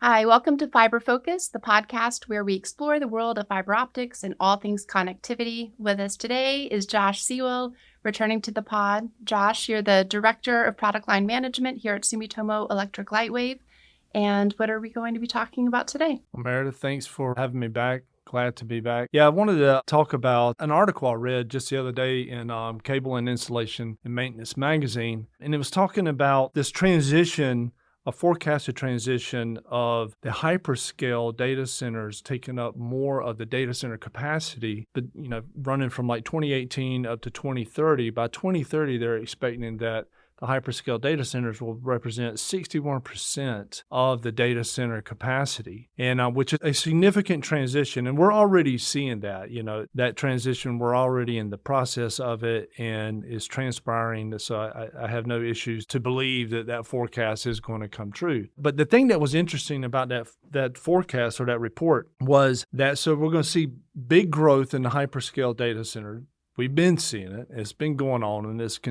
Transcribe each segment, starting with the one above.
Hi, welcome to Fiber Focus, the podcast where we explore the world of fiber optics and all things connectivity. With us today is Josh Seawell, returning to the pod. Josh, you're the Director of Product Line Management here at Sumitomo Electric Lightwave. And what are we going to be talking about today? Well, Meredith, thanks for having me back. Glad to be back. Yeah, I wanted to talk about an article I read just the other day in Cable and Installation and Maintenance magazine, and it was talking about this transition, a forecasted transition of the hyperscale data centers taking up more of the data center capacity, but running from like 2018 up to 2030. By 2030, they're expecting that the hyperscale data centers will represent 61% of the data center capacity, and which is a significant transition. And we're already seeing that, that transition. We're already in the process of it and is transpiring. So I have no issues to believe that forecast is going to come true. But the thing that was interesting about that forecast or that report was that, so we're going to see big growth in the hyperscale data center. We've been seeing it. It's been going on, and it's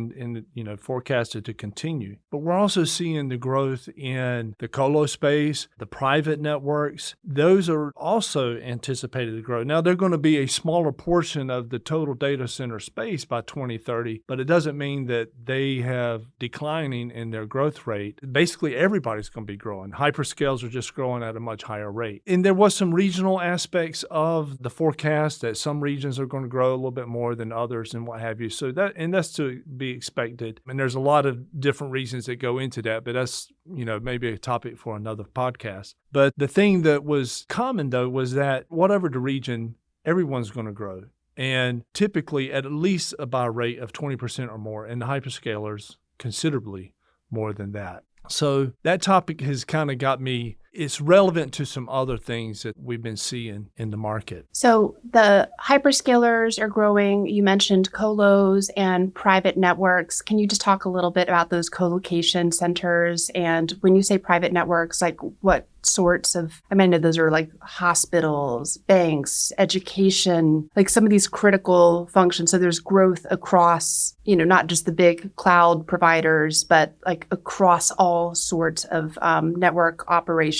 forecasted to continue. But we're also seeing the growth in the colo space, the private networks. Those are also anticipated to grow. Now, they're going to be a smaller portion of the total data center space by 2030, but it doesn't mean that they have declining in their growth rate. Basically, everybody's going to be growing. Hyperscales are just growing at a much higher rate. And there was some regional aspects of the forecast that some regions are going to grow a little bit more than others and what have you. So that's to be expected. And there's a lot of different reasons that go into that, but that's, maybe a topic for another podcast. But the thing that was common though was that whatever the region, everyone's going to grow. And typically at least by a rate of 20% or more, and the hyperscalers considerably more than that. So that topic has kind of got me, it's relevant to some other things that we've been seeing in the market. So the hyperscalers are growing. You mentioned colos and private networks. Can you just talk a little bit about those colocation centers? And when you say private networks, like what sorts of, I mean, those are like hospitals, banks, education, like some of these critical functions. So there's growth across, not just the big cloud providers, but like across all sorts of network operations.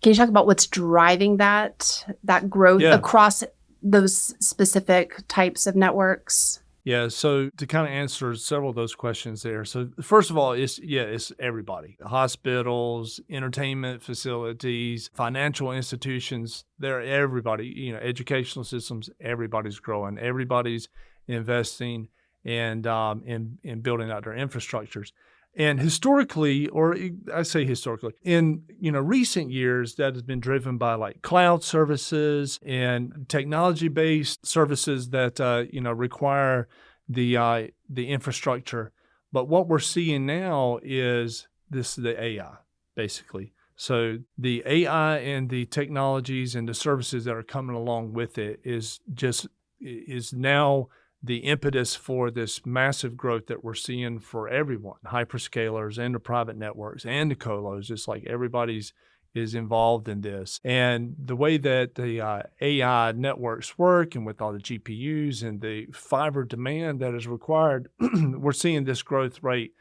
Can you talk about what's driving that growth across those specific types of networks? Yeah, so to kind of answer several of those questions there. So first of all, it's everybody. Hospitals, entertainment facilities, financial institutions, they're everybody, educational systems, everybody's growing. Everybody's investing and in building out their infrastructures. And historically, or I say historically, in recent years, that has been driven by like cloud services and technology-based services that require the infrastructure. But what we're seeing now is the AI, basically. So the AI and the technologies and the services that are coming along with it is now the impetus for this massive growth that we're seeing for everyone, hyperscalers and the private networks and the colos. Just like everybody's is involved in this. And the way that the AI networks work and with all the GPUs and the fiber demand that is required, we're seeing this growth rate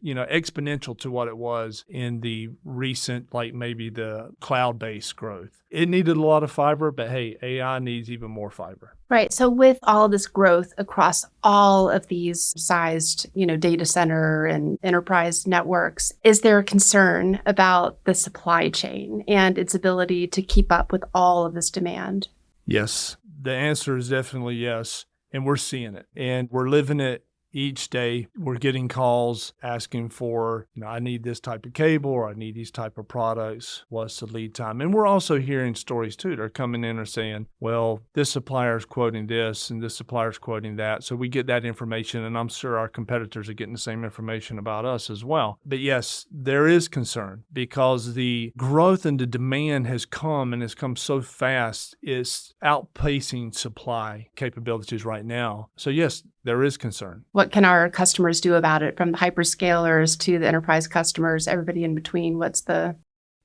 exponential to what it was in the recent, like maybe the cloud-based growth. It needed a lot of fiber, but hey, AI needs even more fiber. Right. So with all of this growth across all of these sized, data center and enterprise networks, is there a concern about the supply chain and its ability to keep up with all of this demand? Yes. The answer is definitely yes. And we're seeing it and we're living it. Each day we're getting calls asking for, I need this type of cable or I need these type of products. What's the lead time? And we're also hearing stories too. They're coming in and saying, well, this supplier is quoting this and this supplier is quoting that. So we get that information and I'm sure our competitors are getting the same information about us as well. But yes, there is concern because the growth and the demand has come and has come so fast. It's outpacing supply capabilities right now. So yes, there is concern. What can our customers do about it, from the hyperscalers to the enterprise customers, everybody in between?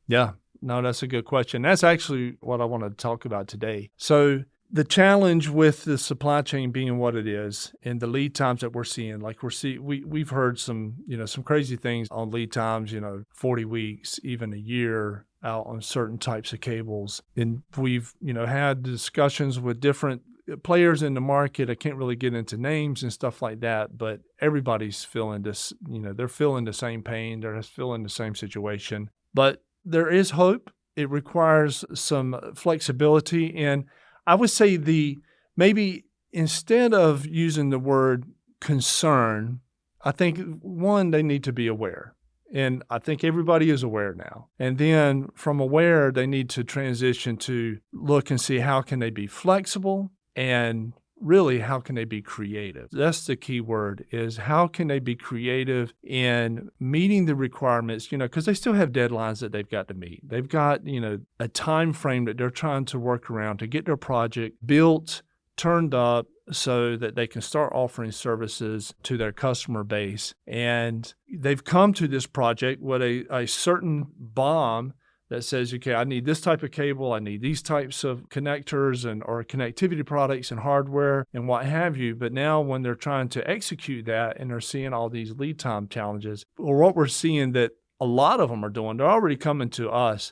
Yeah, no, that's a good question. That's actually what I want to talk about today. So the challenge with the supply chain being what it is and the lead times that we're seeing, like we've heard some crazy things on lead times, 40 weeks, even a year. out on certain types of cables. And we've, had discussions with different players in the market. I can't really get into names and stuff like that, but everybody's feeling this, they're feeling the same pain. They're feeling the same situation. But there is hope. It requires some flexibility. And I would say maybe instead of using the word concern, I think one, they need to be aware. And I think everybody is aware now. And then from aware, they need to transition to look and see how can they be flexible and really how can they be creative. That's the key word, is how can they be creative in meeting the requirements, because they still have deadlines that they've got to meet. They've got, a time frame that they're trying to work around to get their project built, turned up, so that they can start offering services to their customer base. And they've come to this project with a certain BOM that says, okay, I need this type of cable, I need these types of connectors or connectivity products and hardware and what have you. But now when they're trying to execute that and they're seeing all these lead time challenges, or what we're seeing that a lot of them are doing, they're already coming to us,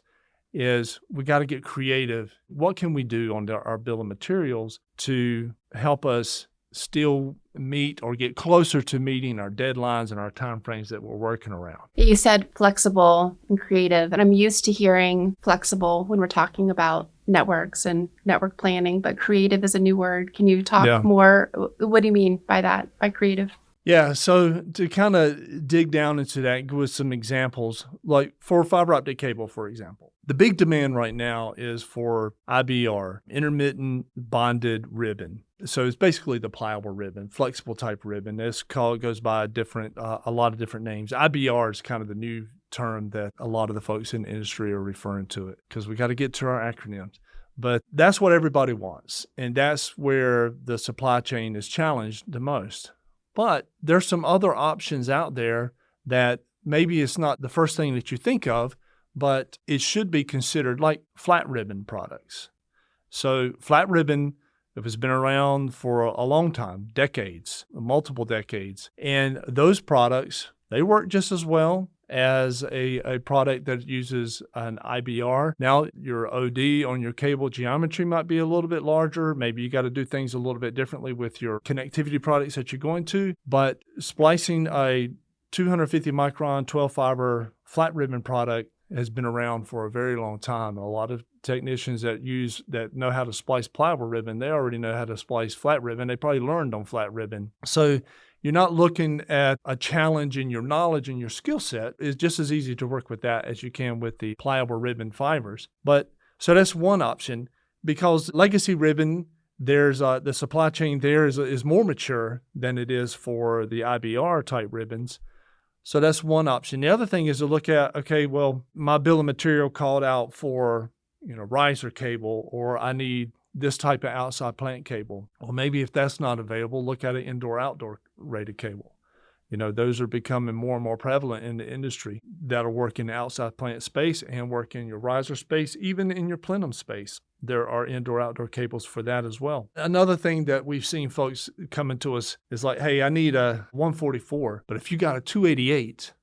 is we got to get creative. What can we do on our bill of materials to help us still meet or get closer to meeting our deadlines and our timeframes that we're working around? You said flexible and creative, and I'm used to hearing flexible when we're talking about networks and network planning, but creative is a new word. Can you talk more? What do you mean by that, by creative? Yeah, so to kind of dig down into that with some examples, like for fiber optic cable, for example, the big demand right now is for IBR, intermittent bonded ribbon. So it's basically the pliable ribbon, flexible type ribbon. It goes by a lot of different names. IBR is kind of the new term that a lot of the folks in the industry are referring to it, because we got to get to our acronyms. But that's what everybody wants, and that's where the supply chain is challenged the most. But there's some other options out there that maybe it's not the first thing that you think of, but it should be considered, like flat ribbon products. So flat ribbon, it has been around for a long time, decades, multiple decades. And those products, they work just as well as a product that uses an IBR. Now, your OD on your cable geometry might be a little bit larger. Maybe you got to do things a little bit differently with your connectivity products that you're going to. But splicing a 250 micron 12 fiber flat ribbon product has been around for a very long time. A lot of technicians that know how to splice pliable ribbon, they already know how to splice flat ribbon. They probably learned on flat ribbon. So you're not looking at a challenge in your knowledge and your skill set. It's just as easy to work with that as you can with the pliable ribbon fibers. But so that's one option, because legacy ribbon, there's the supply chain there is more mature than it is for the IBR type ribbons. So that's one option. The other thing is to look at, okay, well, my bill of material called out for, riser cable, or I need this type of outside plant cable. Or maybe if that's not available, look at an indoor-outdoor rated cable. Those are becoming more and more prevalent in the industry that'll work in the outside plant space and work in your riser space, even in your plenum space. There are indoor-outdoor cables for that as well. Another thing that we've seen folks coming to us is like, hey, I need a 144, but if you got a 288,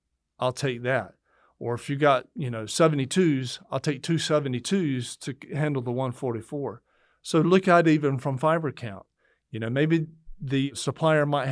I'll take that. Or if you got, 72s, I'll take 272s to handle the 144. So look at it even from fiber count. Maybe the supplier might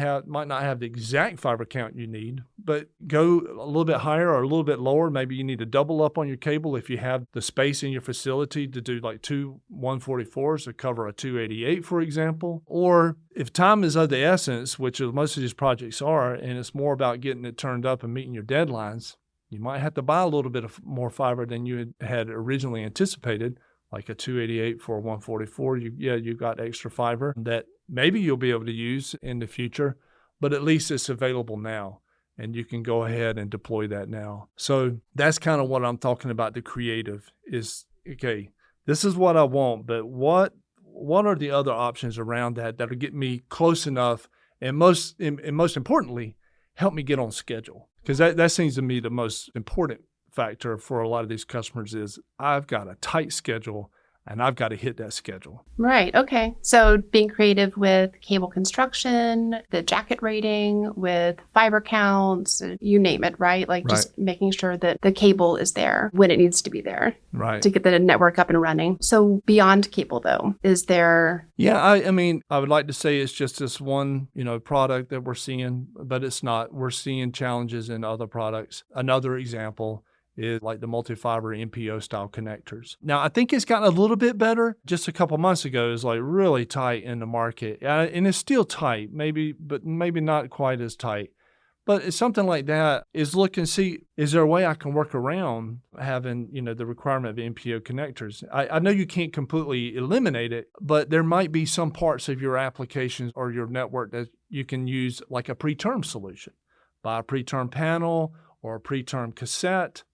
not have the exact fiber count you need, but go a little bit higher or a little bit lower. Maybe you need to double up on your cable if you have the space in your facility to do like two 144s to cover a 288, for example. Or if time is of the essence, which most of these projects are, and it's more about getting it turned up and meeting your deadlines, you might have to buy a little bit of more fiber than you had originally anticipated, like a 288 for a 144. You got extra fiber that maybe you'll be able to use in the future, but at least it's available now, and you can go ahead and deploy that now. So that's kind of what I'm talking about. The creative is, okay, this is what I want, but what are the other options around that'll get me close enough, and most importantly, help me get on schedule? Because that seems to me the most important factor for a lot of these customers is, I've got a tight schedule. and I've got to hit that schedule. Right. Okay. So being creative with cable construction, the jacket rating, with fiber counts, you name it, right? Like just making sure that the cable is there when it needs to be there. Right. To get the network up and running. So beyond cable, though, is there? Yeah, I mean, I would like to say it's just this one, product that we're seeing, but it's not. We're seeing challenges in other products. Another example is like the multi-fiber MPO style connectors. Now, I think it's gotten a little bit better. Just a couple months ago, it was like really tight in the market. And it's still tight, but maybe not quite as tight. But it's something like that is see, is there a way I can work around having, the requirement of MPO connectors? I know you can't completely eliminate it, but there might be some parts of your applications or your network that you can use like a preterm solution. Buy a preterm panel or a preterm cassette,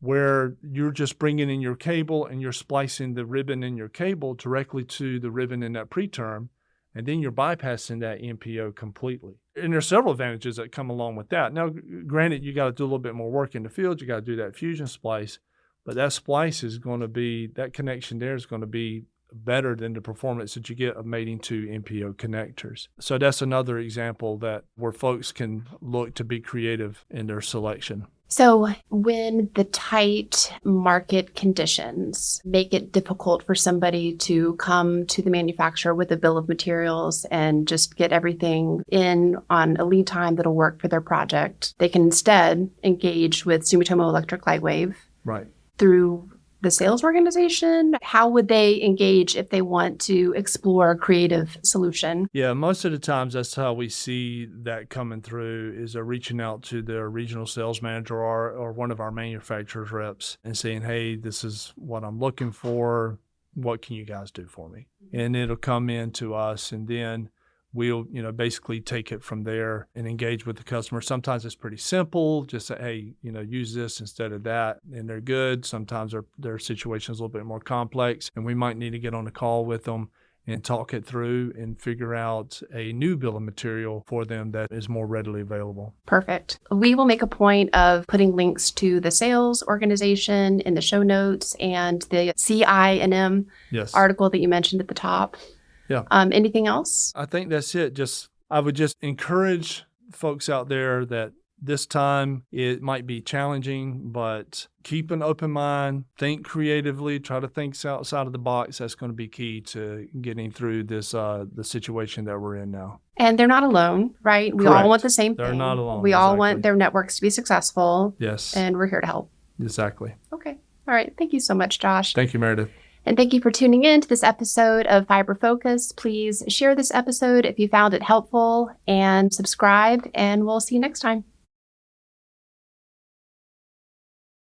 where you're just bringing in your cable and you're splicing the ribbon in your cable directly to the ribbon in that preterm, and then you're bypassing that MPO completely. And there's several advantages that come along with that. Now, granted, you got to do a little bit more work in the field. You got to do that fusion splice, but that splice is going to be, that connection there is going to be better than the performance that you get of mating two MPO connectors. So that's another example where folks can look to be creative in their selection. So when the tight market conditions make it difficult for somebody to come to the manufacturer with a bill of materials and just get everything in on a lead time that'll work for their project, they can instead engage with Sumitomo Electric Lightwave through the sales organization. How would they engage if they want to explore a creative solution? Yeah, most of the times that's how we see that coming through is they're reaching out to their regional sales manager or one of our manufacturers reps and saying, hey, this is what I'm looking for. What can you guys do for me? And it'll come in to us, and then we'll, basically take it from there and engage with the customer. Sometimes it's pretty simple. Just say, hey, use this instead of that, and they're good. Sometimes their situation is a little bit more complex, and we might need to get on a call with them and talk it through and figure out a new bill of material for them that is more readily available. Perfect. We will make a point of putting links to the sales organization in the show notes and the CI&M article that you mentioned at the top. Yeah. Anything else? I think that's it. I would just encourage folks out there that this time it might be challenging, but keep an open mind, think creatively, try to think outside of the box. That's going to be key to getting through this, the situation that we're in now. And they're not alone, right? We all want the same thing. They're not alone. We all want their networks to be successful. Yes. And we're here to help. Exactly. Okay. All right. Thank you so much, Josh. Thank you, Meredith. And thank you for tuning in to this episode of Fiber Focus. Please share this episode if you found it helpful and subscribe, and we'll see you next time.